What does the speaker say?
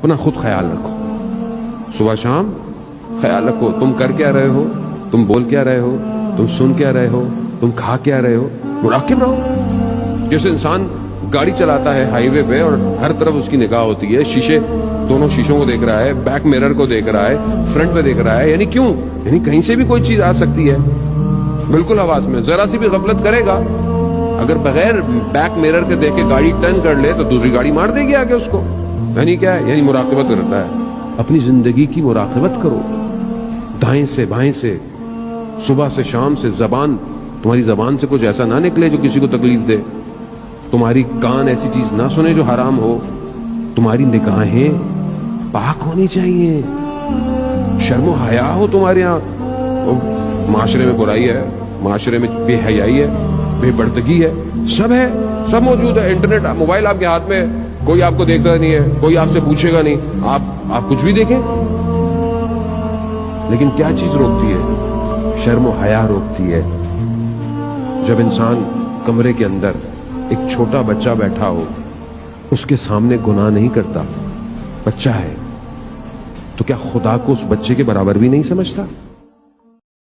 اپنا خود خیال رکھو، صبح شام خیال رکھو، تم کر کیا رہے ہو، تم بول کیا رہے ہو، تم سن کیا رہے ہو، تم کھا کیا رہے ہو، مراقب رہو۔ جیسے انسان گاڑی چلاتا ہے ہائی وے پہ اور ہر طرف اس کی نگاہ ہوتی ہے، شیشے، دونوں شیشوں کو دیکھ رہا ہے، بیک میرر کو دیکھ رہا ہے، فرنٹ پہ دیکھ رہا ہے، یعنی کیوں؟ یعنی کہیں سے بھی کوئی چیز آ سکتی ہے، بالکل آواز میں ذرا سی بھی غفلت کرے گا، اگر بغیر بیک میرر کے دیکھ کے گاڑی ٹرن کر لے تو دوسری گاڑی مار دے گی آگے اس کو۔ یعنی کیا ہے؟ یعنی مراقبت کرتا ہے۔ اپنی زندگی کی مراقبت کرو، دائیں سے بائیں سے، صبح سے شام سے۔ زبان، تمہاری زبان سے کچھ ایسا نہ نکلے جو کسی کو تکلیف دے، تمہاری کان ایسی چیز نہ سنے جو حرام ہو، تمہاری نگاہیں پاک ہونی چاہیے، شرم و حیا ہو تمہارے یہاں۔ معاشرے میں برائی ہے، معاشرے میں بے حیائی ہے، بے پردگی ہے، سب ہے، سب موجود ہے۔ انٹرنیٹ، موبائل آپ کے ہاتھ میں، کوئی آپ کو دیکھتا نہیں ہے، کوئی آپ سے پوچھے گا نہیں، آپ کچھ بھی دیکھیں۔ لیکن کیا چیز روکتی ہے؟ شرم و حیا روکتی ہے۔ جب انسان کمرے کے اندر ایک چھوٹا بچہ بیٹھا ہو، اس کے سامنے گناہ نہیں کرتا، بچہ ہے، تو کیا خدا کو اس بچے کے برابر بھی نہیں سمجھتا؟